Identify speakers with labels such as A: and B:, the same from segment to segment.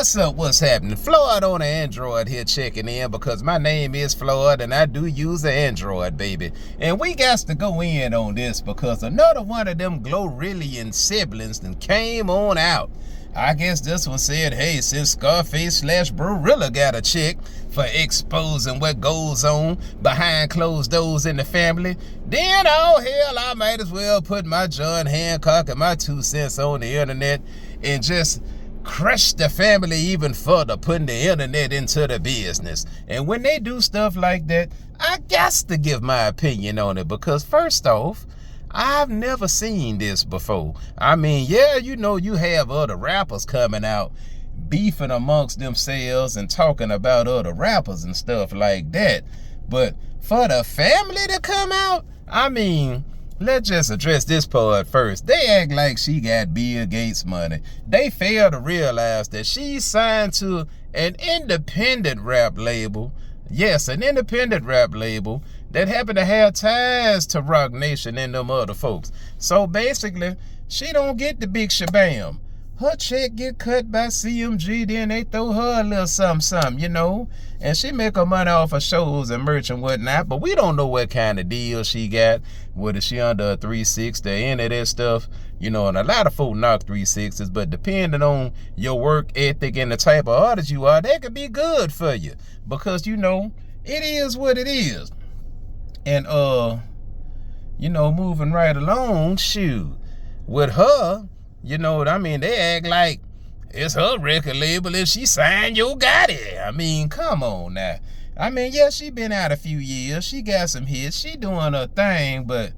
A: What's up? What's happening? Floyd on the Android here checking in because my name is Floyd and I do use the Android, baby. And we got to go in on this because another one of them Glorilla siblings then came on out. I guess this one said, hey, since Scarface / Rilla got a check for exposing what goes on behind closed doors in the family, then oh hell, I might as well put my John Hancock and my 2 cents on the internet and just crush the family even further, putting the internet into the business. And when they do stuff like that, I got to give my opinion on it because first off, I've never seen this before. I mean, yeah, you know, you have other rappers coming out beefing amongst themselves and talking about other rappers and stuff like that. But for the family to come out, I mean, let's just address this part first. They act like she got Bill Gates money. They fail to realize that she's signed to an independent rap label. Yes, an independent rap label that happen to have ties to Rock Nation and them other folks. So basically, she don't get the big shabam. Her check get cut by CMG, then they throw her a little something, you know. And she make her money off of shows and merch and whatnot, but we don't know what kind of deal she got. Whether she under a 360 or any of that stuff, you know, and a lot of folk knock 360s, but depending on your work ethic and the type of artist you are, that could be good for you. Because, you know, it is what it is. And, you know, moving right along, shoot, with her, you know what I mean? They act like it's her record label if she signed Yo Gotti. I mean, come on now. I mean, yeah, she been out a few years. She got some hits. She doing her thing. But,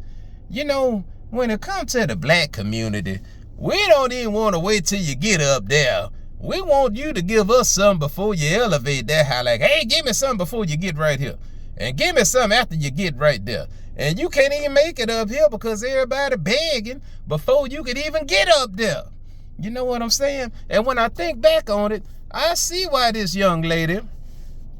A: you know, when it comes to the black community, we don't even want to wait till you get up there. We want you to give us something before you elevate that high. Like, hey, give me something before you get right here. And give me something after you get right there. And you can't even make it up here because everybody begging before you could even get up there. You know what I'm saying? And when I think back on it, I see why this young lady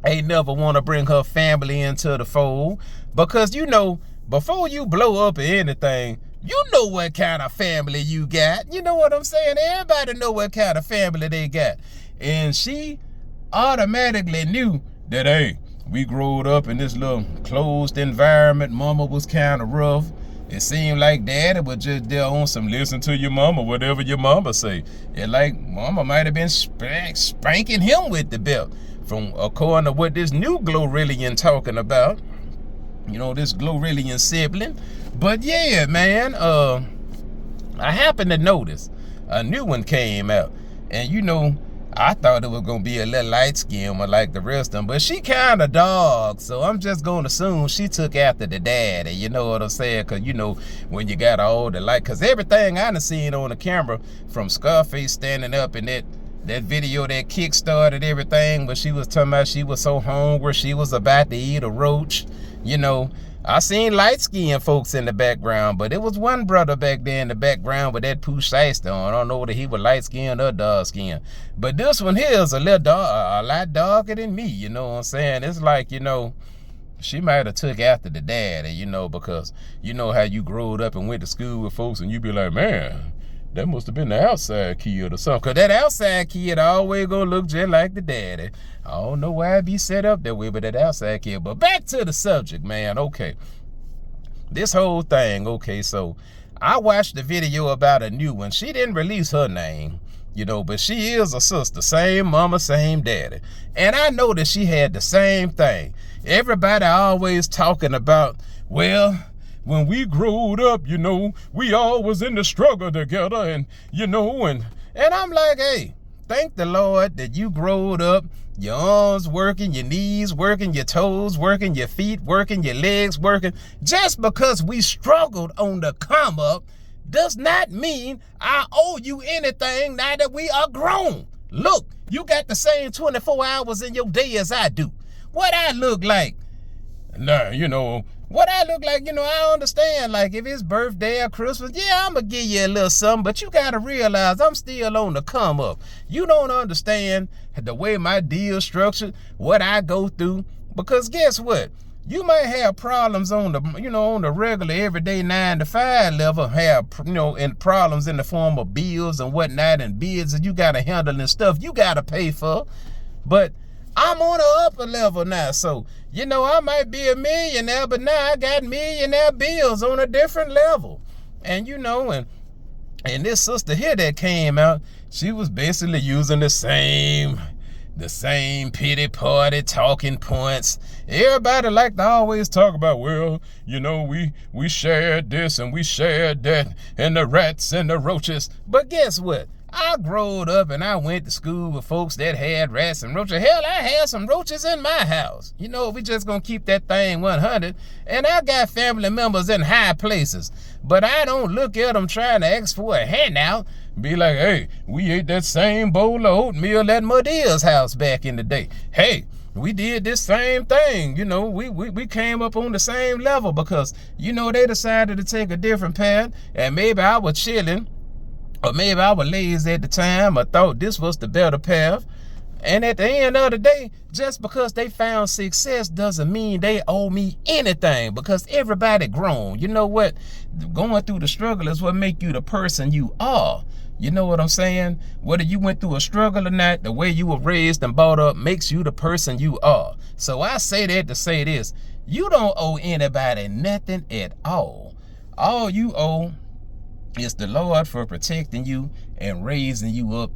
A: ain't never want to bring her family into the fold. Because, you know, before you blow up or anything, you know what kind of family you got. You know what I'm saying? Everybody know what kind of family they got. And she automatically knew that, hey, we growed up in this little closed environment. Mama was kind of rough. It seemed like daddy was just there on some listen to your mama, whatever your mama say. And like mama might have been spanking him with the belt. From according to what this new Glorilla talking about. You know, this Glorilla sibling. But yeah, man, I happened to notice a new one came out. And you know, I thought it was going to be a little light skin one like the rest of them, but she kind of dog, so I'm just going to assume she took after the daddy, you know what I'm saying? Because, you know, when you got all the light, because everything I done seen on the camera, from Scarface standing up in that video that kick-started everything, where she was talking about she was so hungry, she was about to eat a roach, you know. I seen light-skinned folks in the background, but it was one brother back there in the background with that Pooh Shiesty on. I don't know whether he was light-skinned or dark-skinned. But this one here is a lot darker than me, you know what I'm saying? It's like, you know, she might have took after the daddy, you know, because you know how you growed up and went to school with folks and you be like, man, that must have been the outside kid or something. Because that outside kid always gonna look just like the daddy. I don't know why it be set up that way, but that outside kid. But back to the subject, man. Okay. This whole thing, okay, so I watched the video about a new one. She didn't release her name, you know, but she is a sister. Same mama, same daddy. And I know that she had the same thing. Everybody always talking about, well, when we growed up, you know, we all was in the struggle together and, you know, and I'm like, hey, thank the Lord that you growed up, your arms working, your knees working, your toes working, your feet working, your legs working. Just because we struggled on the come up does not mean I owe you anything now that we are grown. Look, you got the same 24 hours in your day as I do. What I look like? Nah, you know, what I look like, you know, I understand, like, if it's birthday or Christmas, yeah, I'm going to give you a little something, but you got to realize I'm still on the come up. You don't understand the way my deal structured, what I go through, because guess what? You might have problems on the, on the regular everyday 9 to 5 level, have, and problems in the form of bills and whatnot, and bids that you got to handle and stuff you got to pay for. But I'm on the upper level now. So, I might be a millionaire, but now I got millionaire bills on a different level. And, and this sister here that came out, she was basically using the same pity party talking points. Everybody like to always talk about, well, we shared this and we shared that, and the rats and the roaches. But guess what? I growed up and I went to school with folks that had rats and roaches. Hell, I had some roaches in my house. We just gonna keep that thing 100. And I got family members in high places, but I don't look at them trying to ask for a handout. Be like, hey, we ate that same bowl of oatmeal at Madia's house back in the day. Hey, we did this same thing. We came up on the same level because, they decided to take a different path, and maybe I was chilling, or maybe I was lazy at the time, or thought this was the better path. And at the end of the day, just because they found success doesn't mean they owe me anything, because everybody grown. You know what? Going through the struggle is what make you the person you are. You know what I'm saying? Whether you went through a struggle or not, the way you were raised and brought up makes you the person you are. So I say that to say this: you don't owe anybody nothing at all. All you owe is the Lord for protecting you and raising you up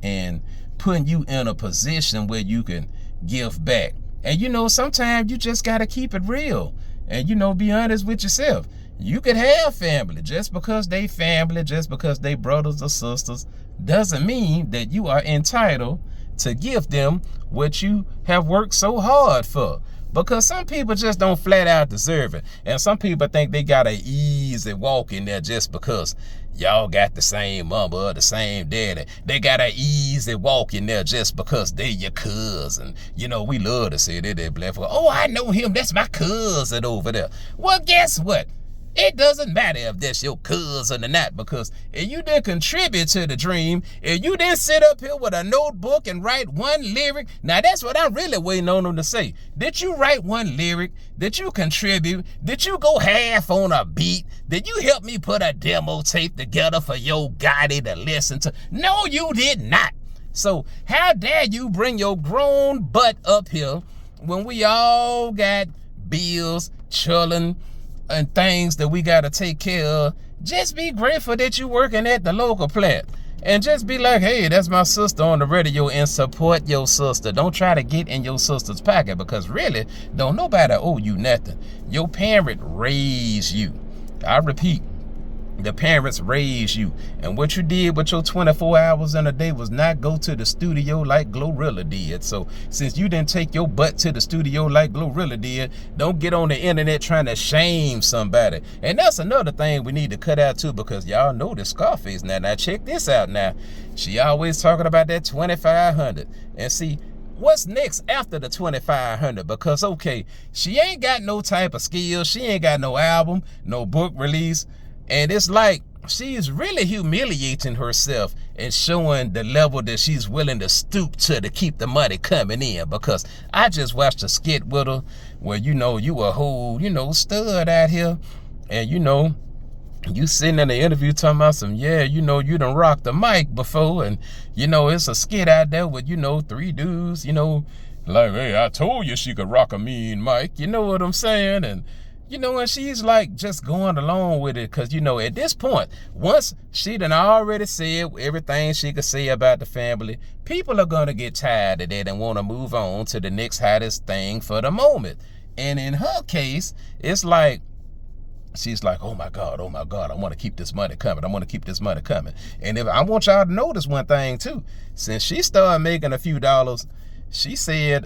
A: and putting you in a position where you can give back. And sometimes you just got to keep it real and be honest with yourself. You could have family. Just because they family, just because they brothers or sisters, doesn't mean that you are entitled to give them what you have worked so hard for. Because some people just don't flat out deserve it. And some people think they got an easy walk in there just because y'all got the same mama or the same daddy. They got an easy walk in there just because they your cousin. We love to say that they're black. Oh, I know him. That's my cousin over there. Well, guess what? It doesn't matter if that's your cousin or not, because if you didn't contribute to the dream, if you didn't sit up here with a notebook and write one lyric, now that's what I'm really waiting on them to say. Did you write one lyric? Did you contribute? Did you go half on a beat? Did you help me put a demo tape together for your Gotti to listen to? No, you did not. So how dare you bring your grown butt up here when we all got bills, children, and things that we got to take care of? Just be grateful that you working at the local plant, and just be like, hey, that's my sister on the radio, and support your sister. Don't try to get in your sister's pocket, because really don't nobody owe you nothing. Your parent raised you. I repeat, the parents raised you, and what you did with your 24 hours in a day was not go to the studio like Rilla did. So since you didn't take your butt to the studio like Rilla did, don't get on the internet trying to shame somebody. And that's another thing we need to cut out too, because y'all know the Scarface now. Now check this out now. She always talking about that 2,500. And see, what's next after the 2,500? Because okay, she ain't got no type of skills. She ain't got no album, no book release. And it's like she's really humiliating herself and showing the level that she's willing to stoop to keep the money coming in. Because I just watched a skit with her where, you a whole, stud out here. And, you sitting in the interview talking about some, yeah, you done rocked the mic before. And, it's a skit out there with, 3 dudes, like, hey, I told you she could rock a mean mic. You know what I'm saying? And, and she's like just going along with it because, at this point, once she done already said everything she could say about the family, people are going to get tired of that and want to move on to the next hottest thing for the moment. And in her case, it's like, she's like, oh my God, I want to keep this money coming. And if I want y'all to notice one thing too, since she started making a few dollars, she said,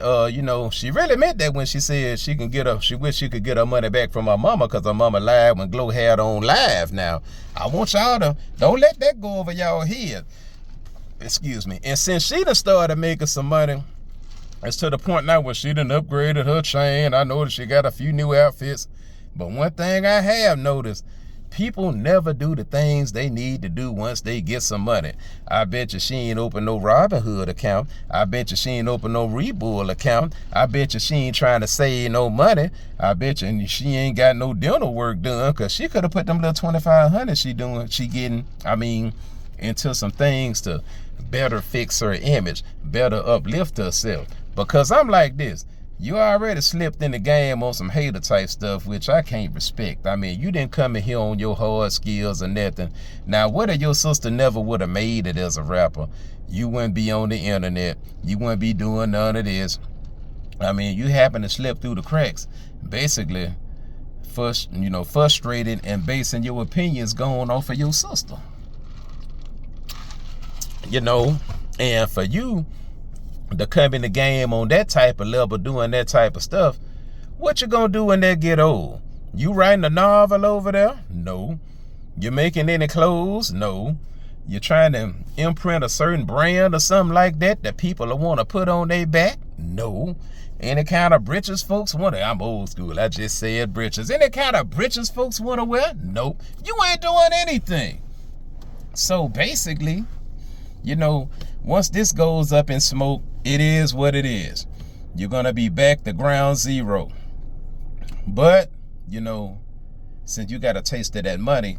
A: she really meant that when she said she wish she could get her money back from her mama, because her mama lied when Glow had on live. Now, I want y'all to, don't let that go over y'all head. Excuse me. And since she done started making some money, it's to the point now where she done upgraded her chain. I noticed she got a few new outfits. But one thing I have noticed, People never do the things they need to do once they get some money. I bet you she ain't open no Robinhood account. I bet you she ain't open no Rebull account. I bet you she ain't trying to save no money. I bet you she ain't got no dental work done, because she could have put them little $2,500 she getting, into some things to better fix her image, better uplift herself. Because I'm like this. You already slipped in the game on some hater type stuff, which I can't respect. You didn't come in here on your hard skills or nothing. Now, what if your sister never would have made it as a rapper? You wouldn't be on the internet. You wouldn't be doing none of this. You happen to slip through the cracks. Basically, frustrated and basing your opinions going off of your sister. And for you to come in the game on that type of level, doing that type of stuff, what you gonna do when that get old? You writing a novel over there? No. You making any clothes? No. You trying to imprint a certain brand or something like that people will want to put on their back? No. Any kind of breeches folks want to, I'm old school, I just said breeches. Any kind of breeches folks want to wear? Nope. You ain't doing anything. So basically, once this goes up in smoke, it is what it is. You're going to be back to ground zero. But, since you got a taste of that money,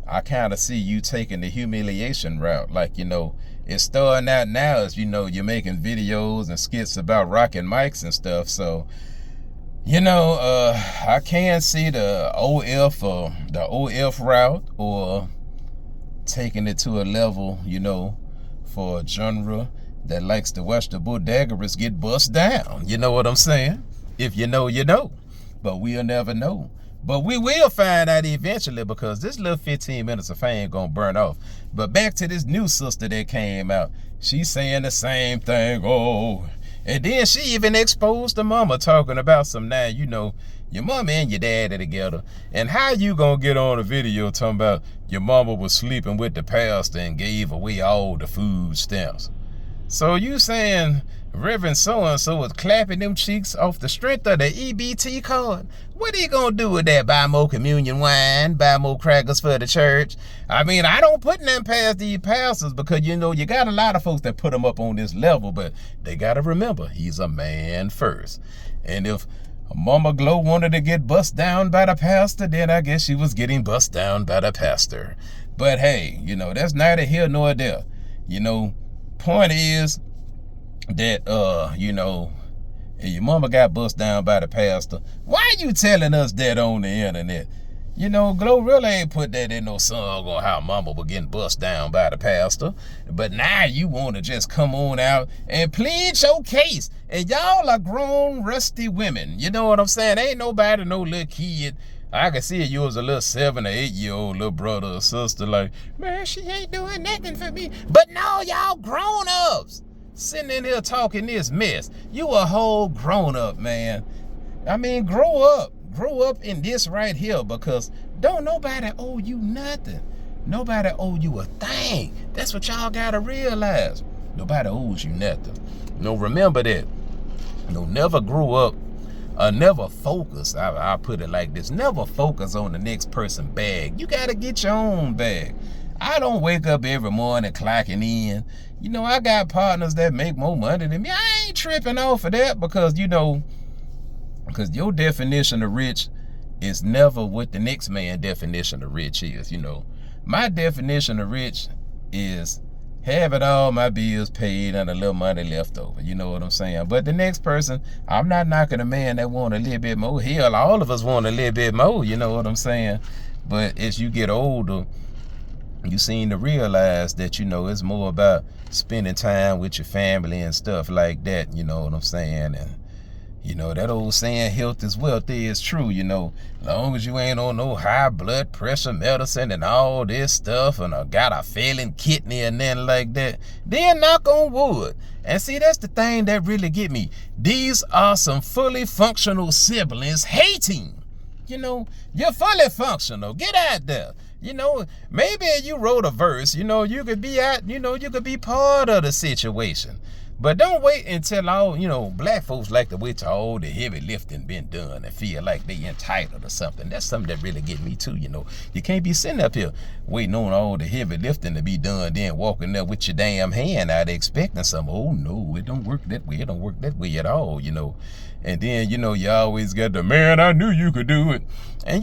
A: I kind of see you taking the humiliation route. Like, it's starting out now as, you're making videos and skits about rocking mics and stuff. So, I can see the OF route, or taking it to a level, for a genre that likes to watch the bodegaras get bust down. You know what I'm saying? If you know, you know. But we'll never know. But we will find out eventually, because this little 15 minutes of fame gonna burn off. But back to this new sister that came out. She's saying the same thing. Oh, and then she even exposed the mama, talking about some, now, your mama and your daddy together. And how you gonna get on a video talking about your mama was sleeping with the pastor and gave away all the food stamps? So you saying Reverend so-and-so was clapping them cheeks off the strength of the EBT card? What are you gonna do with that? Buy more communion wine? Buy more crackers for the church? I don't put them past these pastors, because you got a lot of folks that put them up on this level, but they gotta remember, he's a man first. And if Mama Glow wanted to get bust down by the pastor, then I guess she was getting bust down by the pastor. But hey, that's neither here nor there. Point is that, if your mama got bust down by the pastor, why are you telling us that on the internet? Glow really ain't put that in no song on how mama was getting bust down by the pastor. But now you want to just come on out and plead your case. And y'all are grown, rusty women. You know what I'm saying? Ain't nobody, no little kid. I can see you was a little 7 or 8 year old little brother or sister, like, man, she ain't doing nothing for me. But no, y'all grown ups sitting in here talking this mess. You a whole grown up, man. Grow up. Grow up in this right here, because don't nobody owe you nothing. Nobody owe you a thing. That's what y'all gotta realize. Nobody owes you nothing. Remember that. Never grow up. Never focus. I'll put it like this. Never focus on the next person's bag. You gotta get your own bag. I don't wake up every morning clocking in. I got partners that make more money than me. I ain't tripping off of that, because because your definition of rich is never what the next man's definition of rich is. My definition of rich is having all my bills paid and a little money left over. You know what I'm saying? But the next person, I'm not knocking a man that want a little bit more. Hell, all of us want a little bit more. You know what I'm saying? But as you get older, you seem to realize that, it's more about spending time with your family and stuff like that. You know what I'm saying? And that old saying, health is wealth, is true. Long as you ain't on no high blood pressure medicine and all this stuff, and got a failing kidney and nothing like that, then knock on wood. And see, that's the thing that really get me. These are some fully functional siblings hating. You're fully functional. Get out there. You know, maybe you wrote a verse, you know, you could be you could be part of the situation. But don't wait until all, black folks like to wait till all the heavy lifting been done and feel like they entitled or something. That's something that really get me too, You can't be sitting up here waiting on all the heavy lifting to be done, then walking there with your damn hand out expecting something. Oh no, it don't work that way. It don't work that way at all, And then, you always got the, man, I knew you could do it. And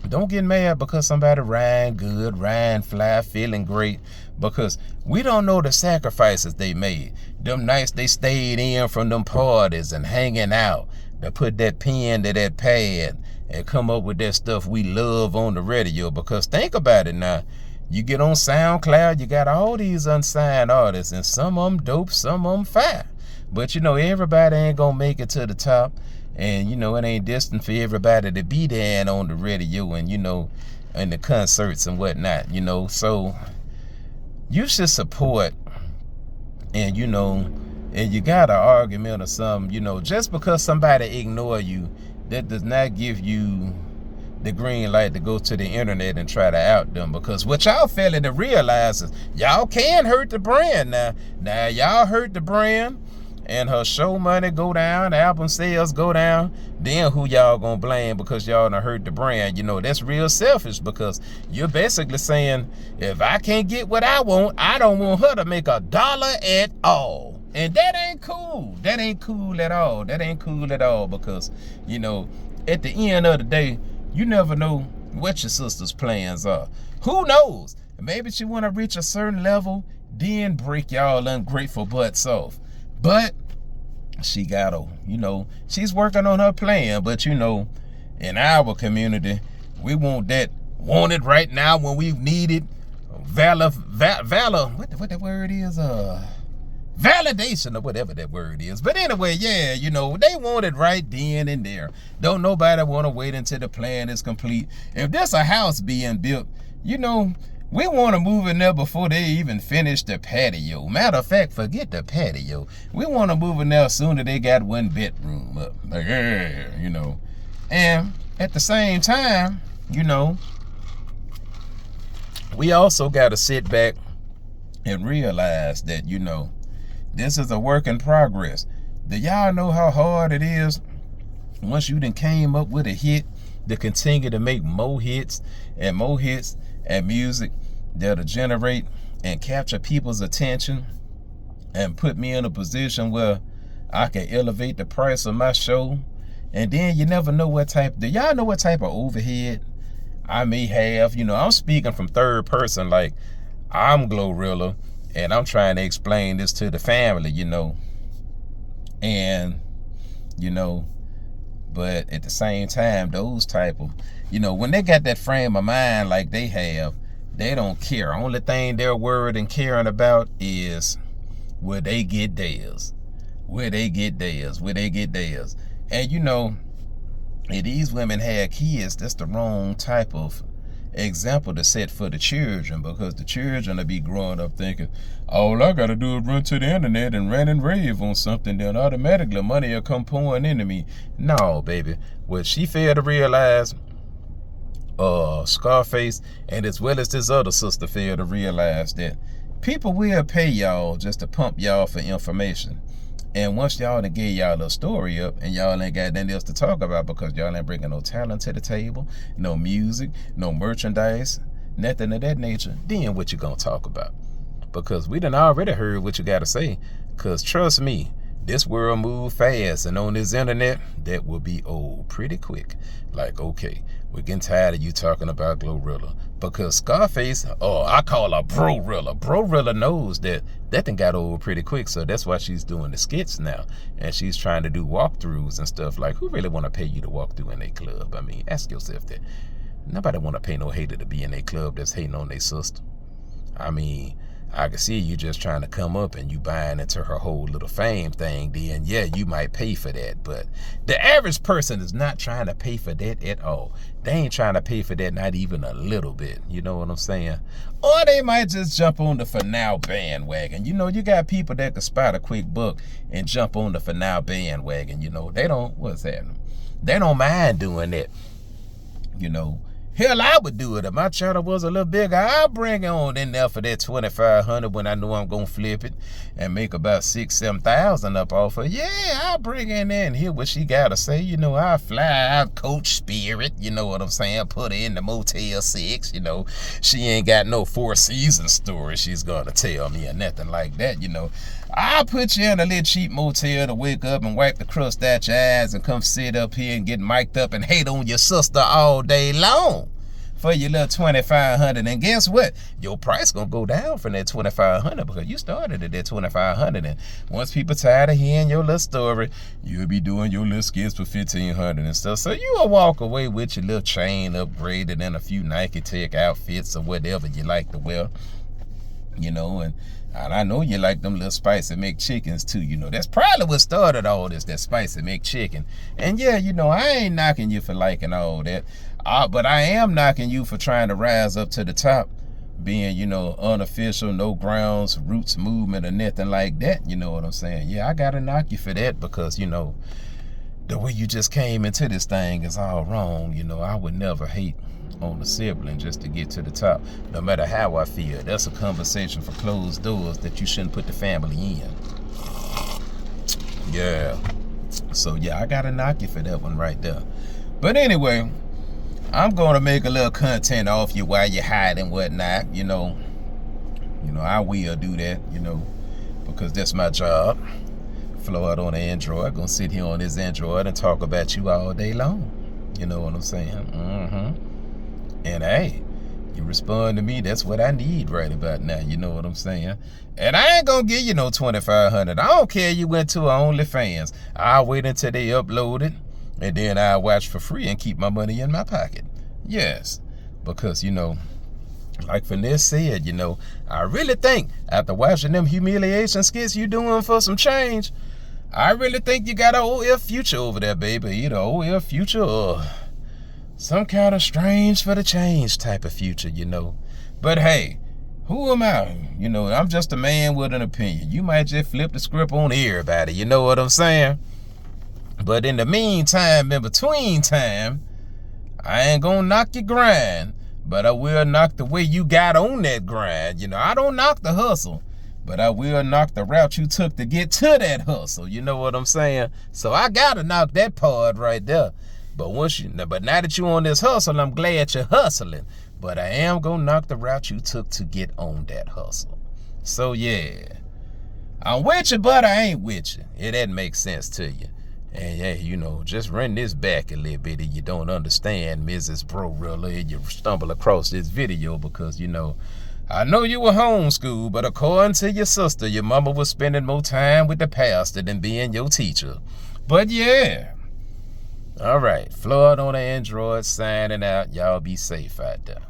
A: don't get mad because somebody ran good, ran fly, feeling great, because we don't know the sacrifices they made. Them nights they stayed in from them parties and hanging out to put that pen to that pad and come up with that stuff we love on the radio. Because think about it now. You get on SoundCloud, you got all these unsigned artists, and some of them dope, some of them fire. But everybody ain't gonna make it to the top. And, it ain't destined for everybody to be there and on the radio and, and the concerts and whatnot, So you should support and, and you got an argument or something, just because somebody ignore you, that does not give you the green light to go to the internet and try to out them. Because what y'all failing to realize is y'all can hurt the brand now. Now, y'all hurt the brand. And her show money go down, album sales go down, then who y'all gonna blame because y'all done hurt the brand? That's real selfish, because you're basically saying, if I can't get what I want, I don't want her to make $1 at all. And that ain't cool. That ain't cool at all. That ain't cool at all, because, at the end of the day, you never know what your sister's plans are. Who knows? Maybe she wanna reach a certain level, then break y'all ungrateful butts off. But she gotta, she's working on her plan. But, in our community, we want it right now when we need it. Valor, what that word is? Validation or whatever that word is. But anyway, yeah, they want it right then and there. Don't nobody want to wait until the plan is complete. If there's a house being built, we want to move in there before they even finish the patio. Matter of fact, forget the patio. We want to move in there as soon as they got one bedroom up. Like, yeah, And at the same time, we also got to sit back and realize that, this is a work in progress. Do y'all know how hard it is once you done came up with a hit to continue to make more hits and music that'll generate and capture people's attention and put me in a position where I can elevate the price of my show? And then you never know do y'all know what type of overhead I may have? I'm speaking from third person, like I'm Rilla, and I'm trying to explain this to the family, and but at the same time, those type of, when they got that frame of mind like they have, they don't care. Only thing they're worried and caring about is will they get theirs? Will they get theirs? Will they get theirs? And if these women had kids, that's the wrong type of example to set for the children, because the children will be growing up thinking, all I gotta do is run to the internet and rant and rave on something, then automatically money will come pouring into me. No, baby. What she failed to realize, Scarface, and as well as this other sister failed to realize, that people will pay y'all just to pump y'all for information. And once y'all done gave y'all a story up and y'all ain't got nothing else to talk about because y'all ain't bringing no talent to the table, no music, no merchandise, nothing of that nature, then what you gonna talk about? Because we done already heard what you gotta say. Because trust me, this world move fast, and on this internet, that will be old pretty quick. Like, okay, we're getting tired of you talking about Glorilla. Because Scarface, I call her Bro Rilla. Bro Rilla knows that thing got old pretty quick, so that's why she's doing the skits now. And she's trying to do walkthroughs and stuff. Like, who really want to pay you to walk through in a club? I mean, ask yourself that. Nobody want to pay no hater to be in a club that's hating on their sister. I mean, I can see you just trying to come up and you buying into her whole little fame thing, then yeah, you might pay for that. But the average person is not trying to pay for that at all. They ain't trying to pay for that, not even a little bit. You know what I'm saying? Or they might just jump on the for now bandwagon. You know, you got people that can spot a quick buck and jump on the for now bandwagon. You know, they don't, what's happening? They don't mind doing that. You know, Hell, I would do it. If my channel was a little bigger, I'll bring it on in there for that $2,500 when I know I'm going to flip it and make about $6,000-7,000 up off of it. Yeah, I'll bring it in there and hear what she got to say. You know, I'll fly out Coach Spirit. You know what I'm saying? Put her in the Motel 6. You know, she ain't got no Four Seasons story she's going to tell me or nothing like that, you know. I'll put you in a little cheap motel to wake up and wipe the crust out your eyes and come sit up here and get mic'd up and hate on your sister all day long for your little $2,500. And guess what? Your price gonna go down from that $2,500 because you started at that $2,500. And once people tired of hearing your little story, you'll be doing your little skits for $1,500 and stuff. So you will walk away with your little chain upgraded and a few Nike Tech outfits or whatever you like to wear. You know, and I know you like them little spicy McChickens too. You know, that's probably what started all this, that spicy McChicken. And yeah, you know, I ain't knocking you for liking all that. But I am knocking you for trying to rise up to the top, being, you know, unofficial, no grounds, roots movement or nothing like that. You know what I'm saying? Yeah, I got to knock you for that because, you know, the way you just came into this thing is all wrong. You know, I would never hate on a sibling just to get to the top, no matter how I feel. That's a conversation for closed doors that you shouldn't put the family in. Yeah. So yeah, I gotta knock you for that one right there. But anyway, I'm gonna make a little content off you while you're hiding and whatnot. You know, I will do that, you know, because that's my job. Flow out on the Android, gonna sit here on this Android and talk about you all day long. You know what I'm saying? And hey, you respond to me, that's what I need right about now. You know what I'm saying? And I ain't gonna give you no $2,500. I don't care you went to OnlyFans. I'll wait until they upload it, and then I'll watch for free and keep my money in my pocket. Yes, because, you know, like Finesse said, you know, I really think after watching them humiliation skits you doing for some change, I really think you got an OF future over there, baby. Either OF future or some kind of strange for the change type of future, you know. But hey, who am I? You know, I'm just a man with an opinion. You might just flip the script on everybody, you know what I'm saying? But in the meantime, in between time, I ain't gonna knock your grind, but I will knock the way you got on that grind. You know, I don't knock the hustle, but I will knock the route you took to get to that hustle. You know what I'm saying? So I gotta knock that part right there. But now that you on this hustle, I'm glad you're hustling. But I am gonna knock the route you took to get on that hustle. So yeah, I'm with you, but I ain't with you. If that makes sense to you. And yeah, you know, just run this back a little bit if you don't understand Mrs. Bro Rilla and you stumble across this video because, you know, I know you were homeschooled, but according to your sister, your mama was spending more time with the pastor than being your teacher. But yeah. All right, Floyd on the Android signing out. Y'all be safe out there.